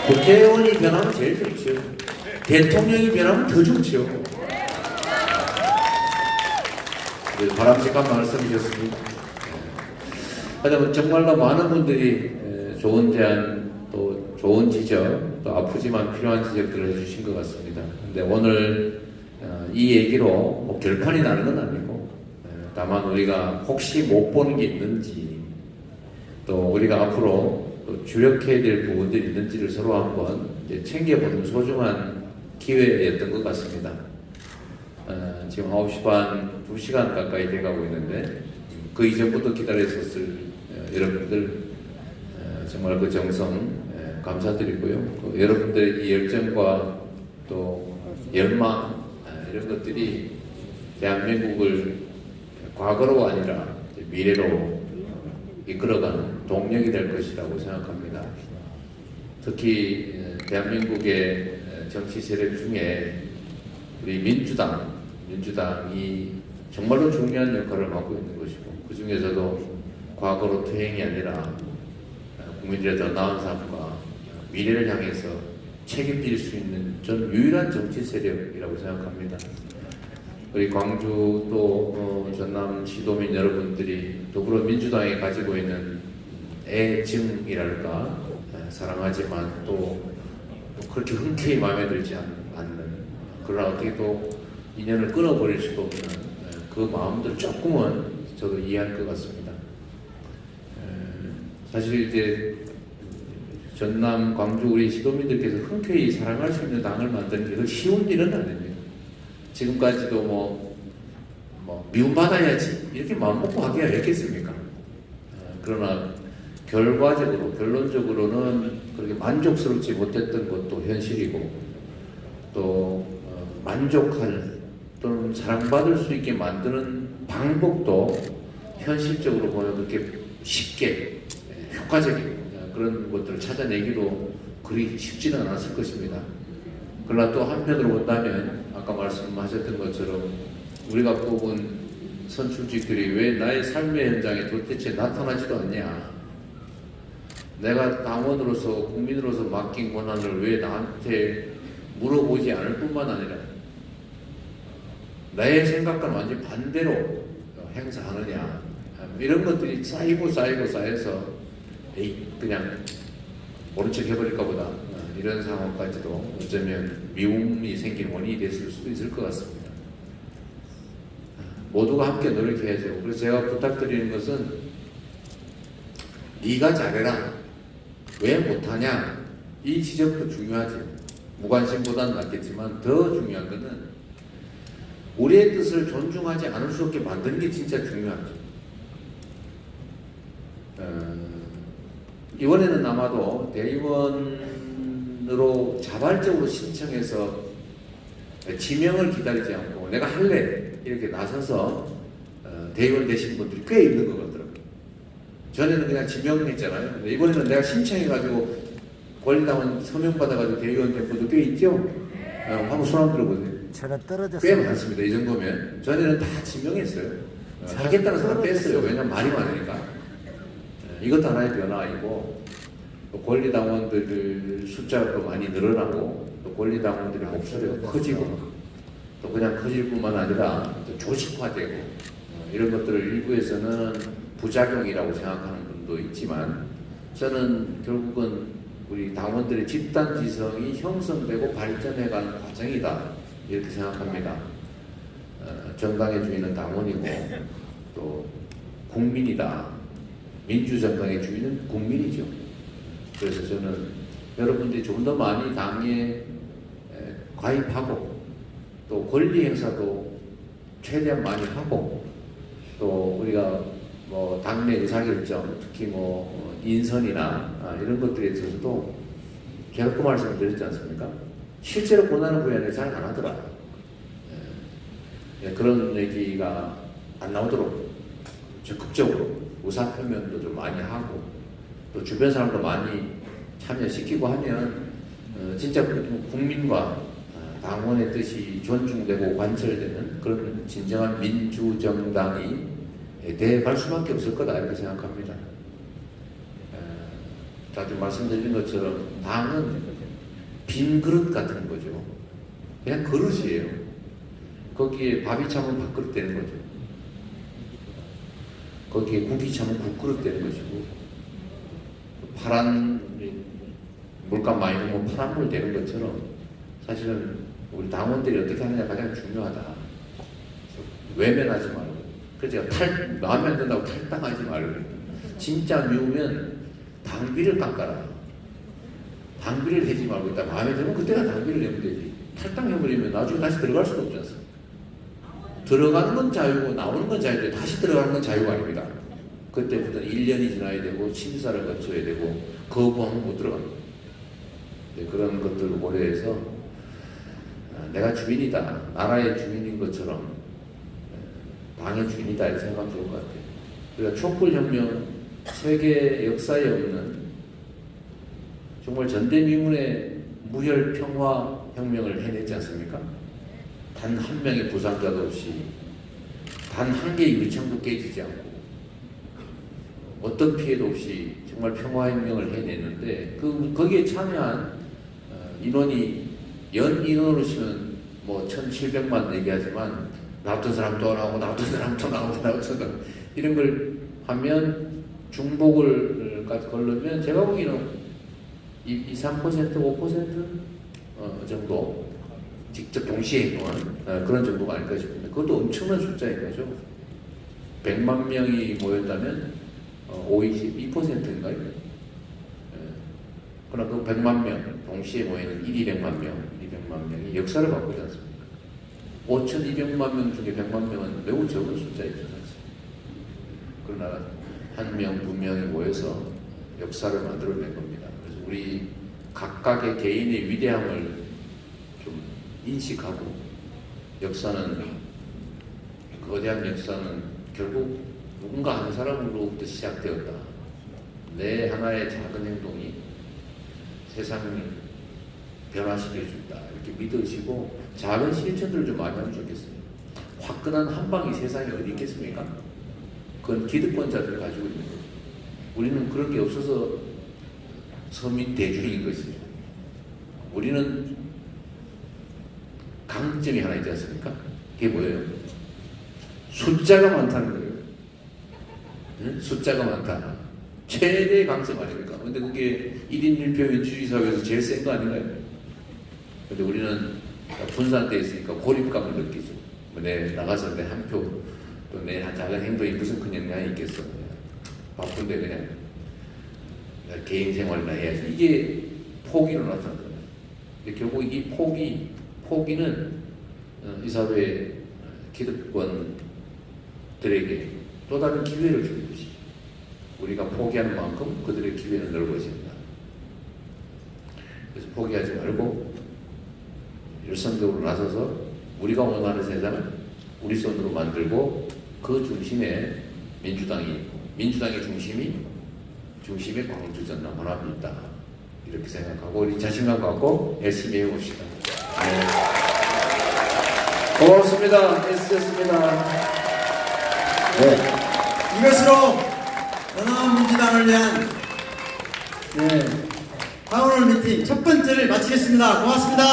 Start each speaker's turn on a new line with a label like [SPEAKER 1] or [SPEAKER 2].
[SPEAKER 1] 국회의원이 변하면 제일 좋죠. 대통령이 변하면 더 좋죠. 바람직한 말씀이셨습니다. 하지만 정말로 많은 분들이 좋은 제안, 또 좋은 지적, 또 아프지만 필요한 지적들을 해주신 것 같습니다. 근데 오늘 이 얘기로 뭐 결판이 나는 건 아니고, 다만 우리가 혹시 못 보는 게 있는지, 또 우리가 앞으로 또 주력해야 될 부분들이 있는지를 서로 한번 이제 챙겨보는 소중한 기회였던 것 같습니다. 지금 9시 반, 2시간 가까이 돼가고 있는데, 그 이전부터 기다렸었을 여러분들 정말 그 정성 감사드리고요. 여러분들의 이 열정과 또 열망 이런 것들이 대한민국을 과거로 아니라 미래로 이끌어가는 동력이 될 것이라고 생각합니다. 특히 대한민국의 정치 세력 중에 우리 민주당이 정말로 중요한 역할을 맡고 있는 것이고, 그 중에서도 과거로 퇴행이 아니라 국민들의 더 나은 삶과 미래를 향해서 책임질 수 있는 전 유일한 정치 세력이라고 생각합니다. 우리 광주 또 전남 시도민 여러분들이 더불어민주당이 가지고 있는 애증이랄까, 사랑하지만 또 그렇게 흔쾌히 마음에 들지 않는, 그러나 어떻게 또 인연을 끊어버릴 수도 없는 그 마음들 조금은 저도 이해할 것 같습니다. 사실 이제 전남, 광주 우리 시도민들께서 흔쾌히 사랑할 수 있는 당을 만드는 게 쉬운 일은 아닙니다. 지금까지도 뭐 미움받아야지 이렇게 마음먹고 하기가 어렵겠습니까? 그러나 결론적으로는 그렇게 만족스럽지 못했던 것도 현실이고, 또 만족할 또는 사랑받을 수 있게 만드는 방법도 현실적으로 보면 그렇게 쉽게 효과적인 그런 것들을 찾아내기도 그리 쉽지는 않았을 것입니다. 그러나 또 한편으로 본다면 아까 말씀하셨던 것처럼 우리가 뽑은 선출직들이 왜 나의 삶의 현장에 도대체 나타나지도 않냐, 내가 당원으로서 국민으로서 맡긴 권한을 왜 나한테 물어보지 않을 뿐만 아니라 나의 생각과는 완전 반대로 행사하느냐, 이런 것들이 쌓여서 그냥 모른 척 해버릴까 보다, 이런 상황까지도 어쩌면 미움이 생긴 원인이 됐을 수도 있을 것 같습니다. 모두가 함께 노력해야죠. 그래서 제가 부탁드리는 것은, 네가 잘해라, 왜 못하냐, 이 지적도 중요하죠. 무관심보다는 낫겠지만 더 중요한 것은 우리의 뜻을 존중하지 않을 수 없게 만드는 게 진짜 중요하죠. 이번에는 아마도 대의원으로 자발적으로 신청해서 지명을 기다리지 않고 내가 할래 이렇게 나서서 대의원 되신 분들이 꽤 있는 것 같더라고요. 전에는 그냥 지명했잖아요. 근데 이번에는 내가 신청해가지고 권리당원 서명받아가지고 대의원 된 분도 꽤 있죠? 한번 손 한번 들어보세요.
[SPEAKER 2] 저는 떨어졌어요.
[SPEAKER 1] 꽤 많습니다. 이 정도면. 전에는 다 지명했어요. 하겠다는 사람 뺐어요. 왜냐면 말이 많으니까. 이것도 하나의 변화이고, 또 권리당원들 숫자도 많이 늘어나고, 또 권리당원들의 목소리가 커지고, 또 그냥 커질 뿐만 아니라 또 조직화되고, 이런 것들을 일부에서는 부작용이라고 생각하는 분도 있지만, 저는 결국은 우리 당원들의 집단지성이 형성되고 발전해가는 과정이다, 이렇게 생각합니다. 정당의 주인은 당원이고 또 국민이다. 민주정당의 주인은 국민이죠. 그래서 저는 여러분들이 좀 더 많이 당에 가입하고, 또 권리 행사도 최대한 많이 하고, 또 우리가 뭐 당내 의사결정, 특히 뭐 인선이나 이런 것들에 있어서도 제가 그 말씀을 드렸지 않습니까? 실제로 권한을 부여하는 잘 안 하더라. 그런 얘기가 안 나오도록 적극적으로 의사표현도 좀 많이 하고, 또 주변 사람도 많이 참여시키고 하면 진짜 국민과 당원의 뜻이 존중되고 관철되는 그런 진정한 민주정당이 돼갈 수밖에 없을 거다, 이렇게 생각합니다. 자주 말씀드린 것처럼 당은 빈 그릇 같은 거죠. 그냥 그릇이에요. 거기에 밥이 차면 밥그릇 되는 거죠. 거기에 국이 차면 국그릇 되는 것이고, 파란 물감 많이 넣으면 파란 물 되는 것처럼 사실은 우리 당원들이 어떻게 하느냐 가장 중요하다. 외면하지 말고, 그래서 제가 마음에 안 든다고 탈당하지 말고, 진짜 미우면 당비를 깎아라. 당비를 내지 말고 있다. 마음에 들면 그때가 당비를 내면 되지. 탈당해버리면 나중에 다시 들어갈 수도 없지 않습니까? 들어가는 건 자유고 나오는 건 자유인데 다시 들어가는 건 자유가 아닙니다. 그때부터는 1년이 지나야 되고 심사를 거쳐야 되고 거부하면 못 들어갑니다. 네, 그런 것들을 고려해서 내가 주인이다. 나라의 주인인 것처럼 당의 주인이다 이렇게 생각하면 좋을 것 같아요. 그러니까 촛불혁명 세계 역사에 없는 정말 전대미문의 무혈 평화 혁명을 해냈지 않습니까? 단 한 명의 부상자도 없이 단 한 개의 유리창도 깨지지 않고 어떤 피해도 없이 정말 평화혁명을 해냈는데 거기에 참여한 인원이 연 인원으로 치면 뭐 1,700만 얘기하지만 나왔던 사람 또 나오고 나왔던 사람 또 나오고 나왔던 사람 이런 걸 하면 중복을 걸르면 제가 보기에는 2, 3%, 5% 정도 직접 동시에 행동한 그런 정도가 아닐까 싶은데 그것도 엄청난 숫자인 거죠. 100만 명이 모였다면 52%인가요? 그러나 그 100만 명 동시에 모이는 200만 명이 역사를 바꾸지 않습니까? 5,200만 명 중에 100만 명은 매우 적은 숫자이죠. 그러나 한 명, 두 명이 모여서 역사를 만들어낸 겁니다. 그래서 우리 각각의 개인의 위대함을 좀 인식하고 역사는 거대한 역사는 결국 누군가 한 사람으로부터 시작되었다. 내 하나의 작은 행동이 세상을 변화시켜준다. 이렇게 믿으시고 작은 실천들을 좀 많이 하면 좋겠습니다. 화끈한 한 방이 세상에 어디 있겠습니까? 그건 기득권자들이 가지고 있는 거죠. 우리는 그런 게 없어서 서민 대중인 것이죠. 우리는 강점이 하나 있지 않습니까? 그게 뭐예요? 숫자가 많다는 거예요. 응? 숫자가 많다. 최대의 강점 아닙니까? 근데 그게 1인 1표 민주주의 사회에서 제일 센 거 아닌가요? 근데 우리는 분산되어 있으니까 고립감을 느끼죠. 내 나가서 내 한 표, 또 내 작은 행동이 무슨 큰 영향이 있겠어. 바쁜데 그냥 개인 생활이나 해야지. 이게 포기로 나타나는 거예요. 근데 결국 이 포기는 이 사회의 기득권들에게 또 다른 기회를 주는 것이죠. 우리가 포기하는 만큼 그들의 기회는 넓어진다. 그래서 포기하지 말고 열성적으로 나서서 우리가 원하는 세상을 우리 손으로 만들고 그 중심에 민주당이 있고 민주당의 중심에 광주 전남연합이 있다. 이렇게 생각하고 우리 자신감 갖고 열심히 해봅시다. 네. 고맙습니다. 애쓰셨습니다.
[SPEAKER 2] 네. 이것으로 연합민주당을 위한 타운홀 미팅 첫 번째를 마치겠습니다. 고맙습니다.